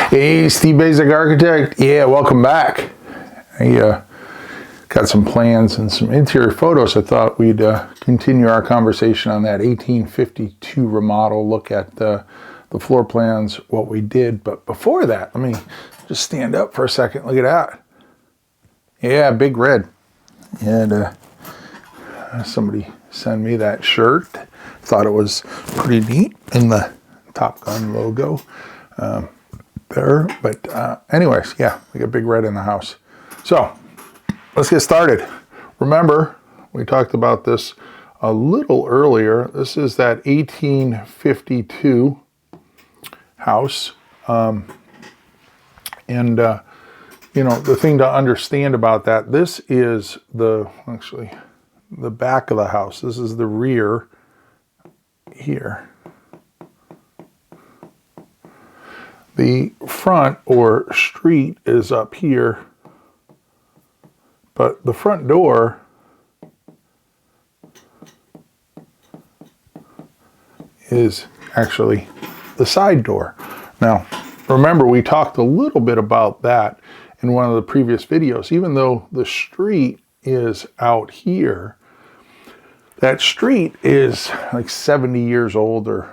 Hey, Steve Basic Architect. Yeah, welcome back. I got some plans and some interior photos. I thought we'd continue our conversation on that 1852 remodel, look at the floor plans, what we did. But before that, let me just stand up for a second. Look at that. Yeah, big red. And somebody sent me that shirt. Thought it was pretty neat in the Top Gun logo. There, but anyways, yeah, we got big red in the house. So let's get started. Remember, we talked about this a little earlier. This is that 1852 house, and you know, the thing to understand about that, this is the back of the house. This is the rear here. The front or street is up here, but the front door is actually the side door. Now, remember, we talked a little bit about that in one of the previous videos. Even though the street is out here, that street is like 70 years old, or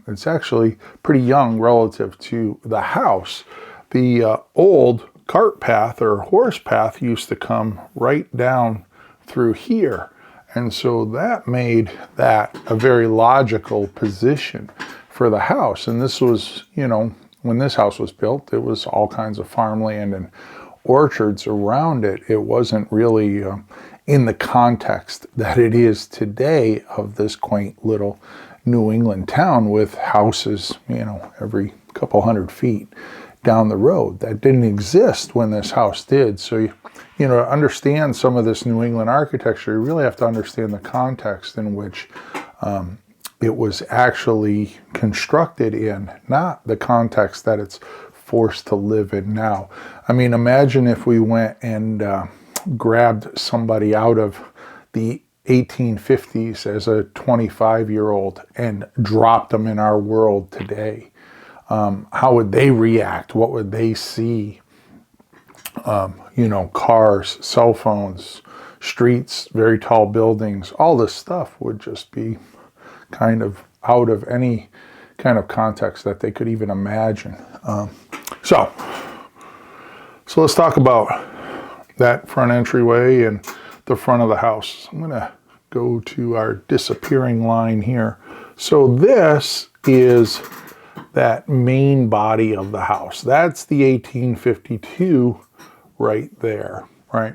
it's actually pretty young relative to the house. The old cart path or horse path used to come right down through here. And so that made that a very logical position for the house. And this was, you know, when this house was built, it was all kinds of farmland and orchards around it. It wasn't really in the context that it is today of this quaint little New England town with houses, you know, every couple hundred feet down the road. That didn't exist when this house did. So, you know, to understand some of this New England architecture, you really have to understand the context in which it was actually constructed in, not the context that it's forced to live in now. I mean, imagine if we went and grabbed somebody out of the 1850s as a 25-year-old and dropped them in our world today. How would they react? What would they see? You know, cars, cell phones, streets, very tall buildings, all this stuff would just be kind of out of any kind of context that they could even imagine. So let's talk about that front entryway and the front of the house. I'm gonna go to our disappearing line here. So this is that main body of the house. That's the 1852 right there, right?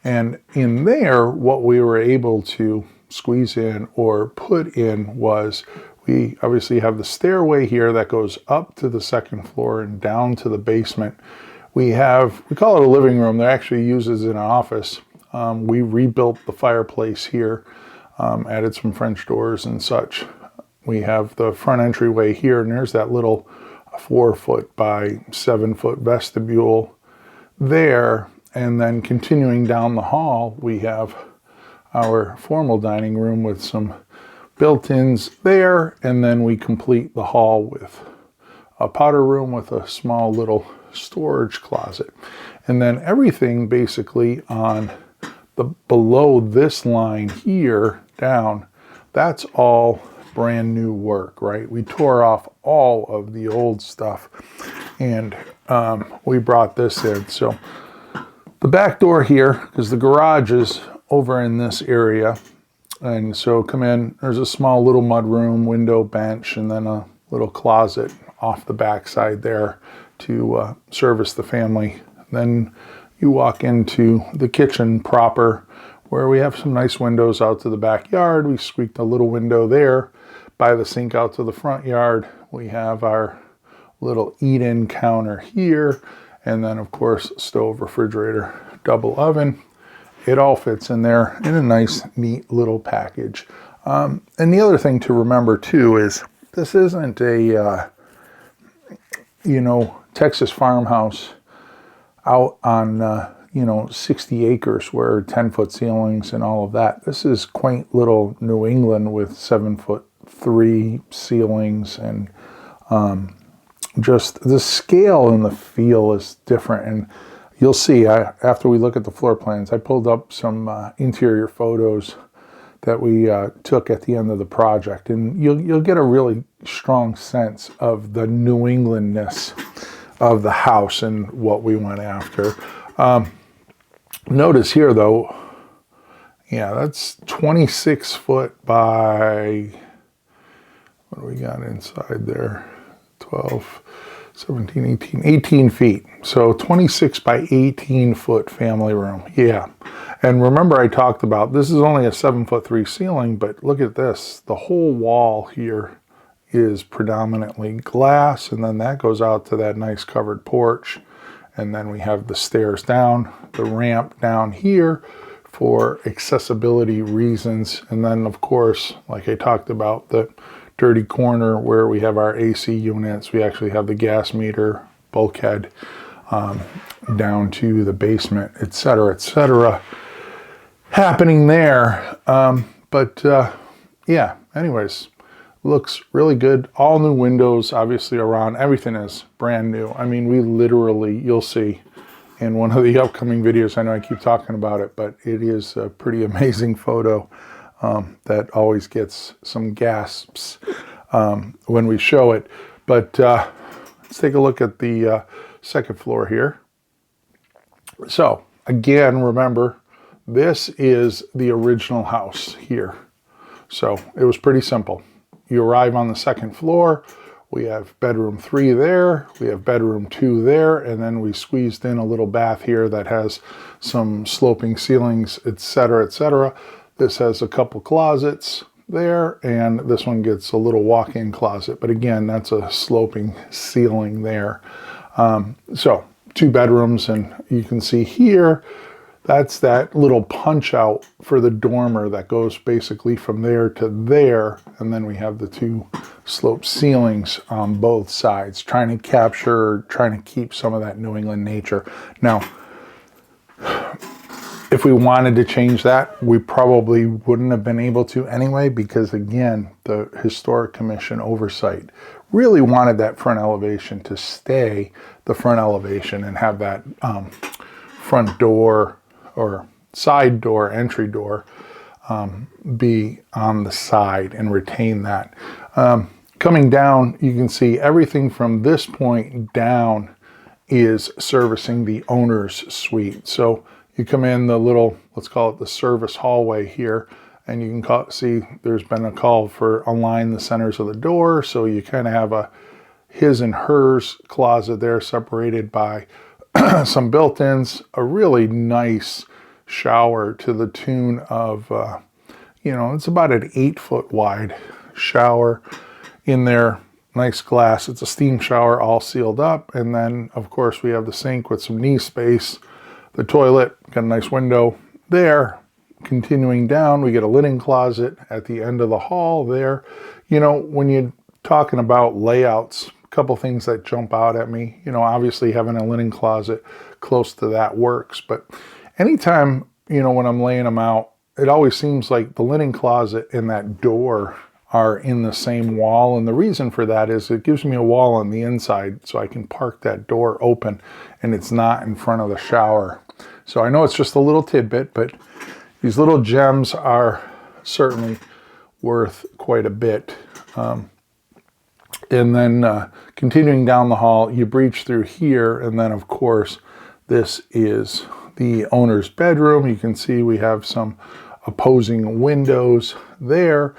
And in there, what we were able to squeeze in or put in was, we obviously have the stairway here that goes up to the second floor and down to the basement. We call it a living room. They actually use it as an office. We rebuilt the fireplace here, added some French doors and such. We have the front entryway here, and there's that little 4-foot by 7-foot vestibule there. And then continuing down the hall, we have our formal dining room with some built-ins there. And then we complete the hall with a powder room with a small little storage closet. And then everything basically on the below this line here down, that's all brand new work, right? We tore off all of the old stuff and we brought this in. So the back door here, because the garage is over in this area, and so come in, there's a small little mud room, window, bench, and then a little closet off the back side there to service the family. Then you walk into the kitchen proper, where we have some nice windows out to the backyard. We squeaked a little window there by the sink out to the front yard. We have our little eat-in counter here, and then of course stove, refrigerator, double oven. It all fits in there in a nice, neat little package. And the other thing to remember too is this isn't a you know, Texas farmhouse out on 60 acres where 10-foot ceilings and all of that. This is quaint little New England with 7'3" ceilings and just the scale and the feel is different. And you'll see, after we look at the floor plans, I pulled up some interior photos that we took at the end of the project, and you'll get a really strong sense of the New Englandness of the house and what we went after. Notice here though, yeah, that's 26 foot by, what do we got inside there? 12, 17, 18 feet. So 26 by 18 foot family room. Yeah. And remember I talked about, this is only a 7'3" ceiling, but look at this. The whole wall here is predominantly glass, and then that goes out to that nice covered porch. And then we have the stairs down, the ramp down here for accessibility reasons. And then of course, like I talked about, the dirty corner where we have our AC units. We actually have the gas meter, bulkhead, down to the basement, etc., happening there. Yeah, anyways, looks really good. All new windows, obviously, around. Everything is brand new. I mean, we literally, you'll see in one of the upcoming videos, I know I keep talking about it, but it is a pretty amazing photo that always gets some gasps when we show it. But let's take a look at the second floor here. So again, remember, this is the original house here. So it was pretty simple. You arrive on the second floor, we have bedroom 3 there, we have bedroom 2 there, and then we squeezed in a little bath here that has some sloping ceilings, etc., etc. This has a couple closets there, and this one gets a little walk-in closet. But again, that's a sloping ceiling there. So 2 bedrooms, and you can see here, that's that little punch out for the dormer that goes basically from there to there. And then we have the 2 sloped ceilings on both sides, trying to keep some of that New England nature. Now, if we wanted to change that, we probably wouldn't have been able to anyway, because again, the Historic Commission oversight really wanted that front elevation to stay the front elevation and have that front door or side door, entry door, be on the side and retain that. Coming down, you can see everything from this point down is servicing the owner's suite. So you come in the little, let's call it the service hallway here, and you can see there's been a call for align the centers of the door. So you kind of have a his and hers closet there separated by some built-ins, a really nice shower to the tune of, it's about an 8-foot wide shower in there. Nice glass. It's a steam shower, all sealed up. And then, of course, we have the sink with some knee space. The toilet, got a nice window there. Continuing down, we get a linen closet at the end of the hall there. When you're talking about layouts, a couple things that jump out at me. Obviously having a linen closet close to that works. But anytime, when I'm laying them out, it always seems like the linen closet and that door are in the same wall. And the reason for that is it gives me a wall on the inside so I can park that door open and it's not in front of the shower. So I know it's just a little tidbit, but these little gems are certainly worth quite a bit. And then continuing down the hall, you breach through here. And then of course, this is the owner's bedroom. You can see we have some opposing windows there.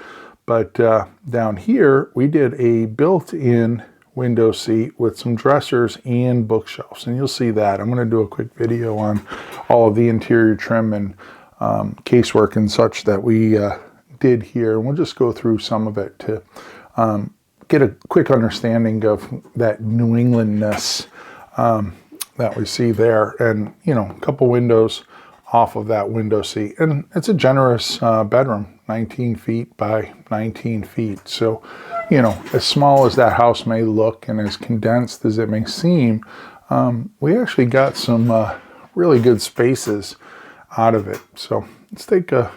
But down here, we did a built-in window seat with some dressers and bookshelves. And you'll see that. I'm going to do a quick video on all of the interior trim and casework and such that we did here. And we'll just go through some of it to get a quick understanding of that New Englandness that we see there. And, a couple windows off of that window seat. And it's a generous bedroom, 19 feet by 19 feet. So, as small as that house may look and as condensed as it may seem, we actually got some really good spaces out of it. So let's take a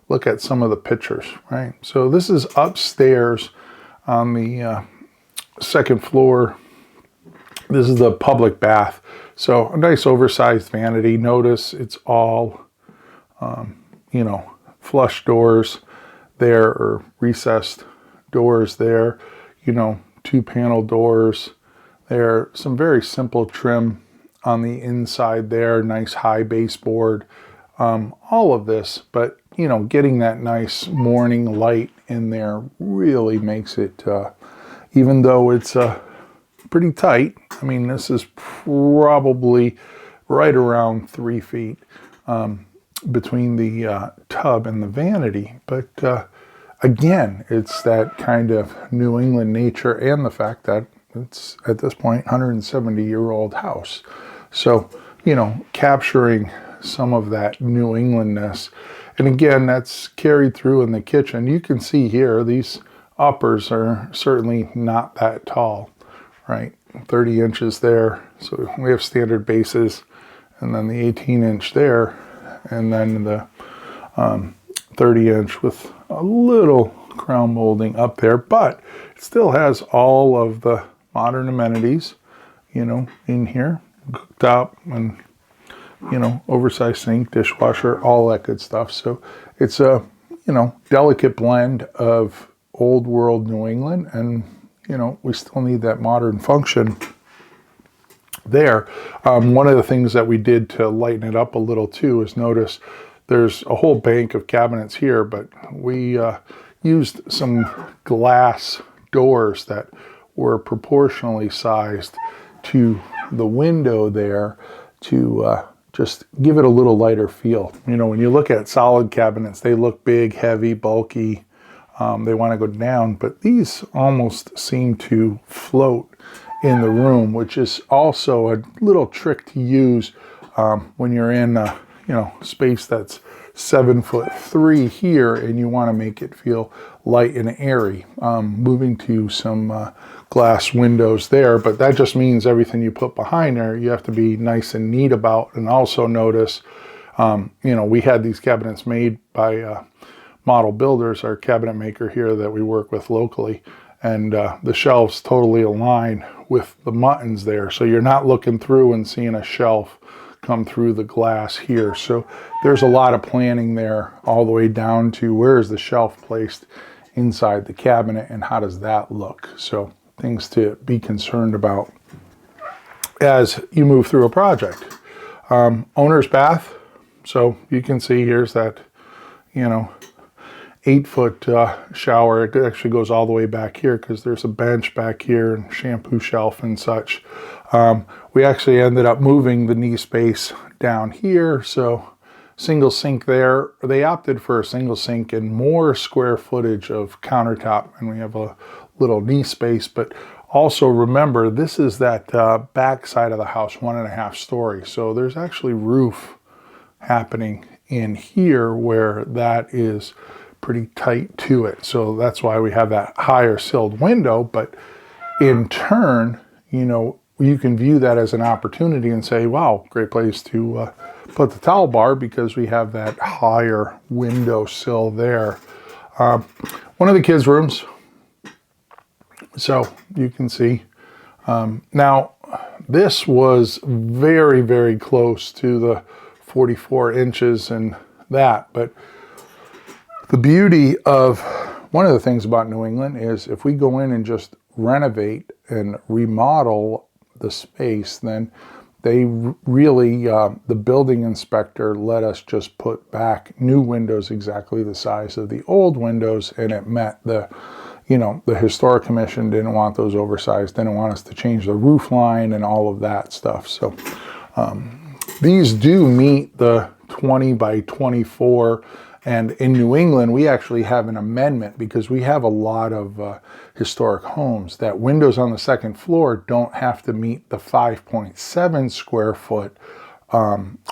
look at some of the pictures, right? So this is upstairs on the second floor This is the public bath. So a nice oversized vanity. Notice it's all, you know, flush doors there, or recessed doors there, you know, 2-panel doors there. Some very simple trim on the inside there, nice high baseboard, all of this, but you know, getting that nice morning light in there really makes it, even though it's pretty tight. I mean, this is probably right around 3 feet between the tub and the vanity. But again, it's that kind of New England nature, and the fact that it's at this point 170-year-old house. So, you know, capturing some of that New Englandness. And again, that's carried through in the kitchen. You can see here, these uppers are certainly not that tall, right? 30 inches there. So we have standard bases, and then the 18-inch there, and then the 30-inch with a little crown molding up there, but it still has all of the modern amenities, you know, in here, cooktop and, you know, oversized sink, dishwasher, all that good stuff. So it's a, you know, delicate blend of old world New England, and, you know, we still need that modern function there. One of the things that we did to lighten it up a little too is notice there's a whole bank of cabinets here, but we used some glass doors that were proportionally sized to the window there to just give it a little lighter feel. You know, when you look at solid cabinets, they look big, heavy, bulky. They want to go down, but these almost seem to float in the room, which is also a little trick to use when you're in you know, space that's 7'3" here, and you want to make it feel light and airy. Moving to some glass windows there, but that just means everything you put behind there, you have to be nice and neat about. And also notice, you know, we had these cabinets made by Model Builders, our cabinet maker here that we work with locally, and the shelves totally align with the muttons there. So you're not looking through and seeing a shelf come through the glass here. So there's a lot of planning there, all the way down to where is the shelf placed inside the cabinet and how does that look. So things to be concerned about as you move through a project. Owner's bath. So you can see here's that, you know, 8-foot shower. It actually goes all the way back here because there's a bench back here and shampoo shelf and such. We actually ended up moving the knee space down here, so single sink there. They opted for a single sink and more square footage of countertop, and we have a little knee space. But also remember, this is that back side of the house, 1.5 stories, so there's actually roof happening in here where that is pretty tight to it. So that's why we have that higher silled window. But in turn, you know, you can view that as an opportunity and say, wow, great place to put the towel bar because we have that higher window sill there. One of the kids' rooms. So you can see. Now, this was very, very close to the 44 inches and that, but the beauty of one of the things about New England is if we go in and just renovate and remodel the space, then they really, the building inspector let us just put back new windows exactly the size of the old windows, and it met the, you know, the Historic Commission didn't want those oversized, didn't want us to change the roof line and all of that stuff. So these do meet the 20 by 24. And in New England, we actually have an amendment because we have a lot of historic homes that windows on the second floor don't have to meet the 5.7 square foot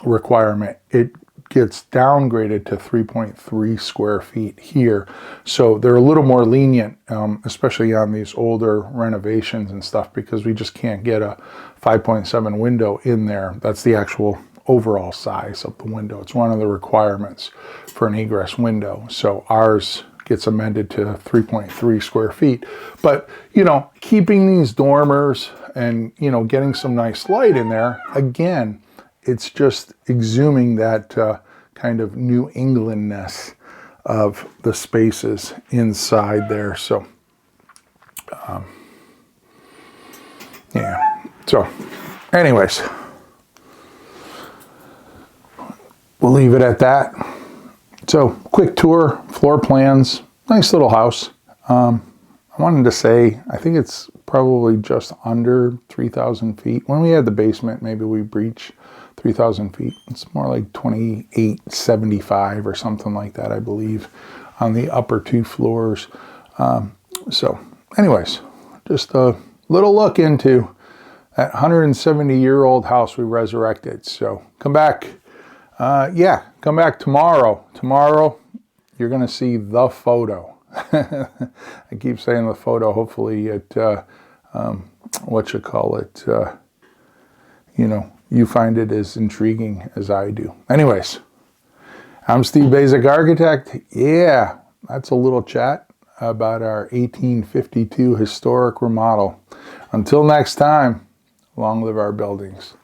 requirement. It gets downgraded to 3.3 square feet here. So they're a little more lenient, especially on these older renovations and stuff, because we just can't get a 5.7 window in there. That's the actual overall size of the window. It's one of the requirements for an egress window. So ours gets amended to 3.3 square feet. But, you know, keeping these dormers and, you know, getting some nice light in there. Again, it's just exhuming that kind of New Englandness of the spaces inside there. So, yeah. So, anyways, we'll leave it at that. So, quick tour, floor plans, nice little house. I wanted to say, I think it's probably just under 3,000 feet. When we had the basement, maybe we breached 3,000 feet. It's more like 2,875 or something like that, I believe, on the upper two floors. So anyways, just a little look into that 170-year-old house we resurrected. So come back. Come back tomorrow. Tomorrow, you're going to see the photo. I keep saying the photo. Hopefully it, you find it as intriguing as I do. Anyways, I'm Steve Basic Architect. Yeah, that's a little chat about our 1852 historic remodel. Until next time, long live our buildings.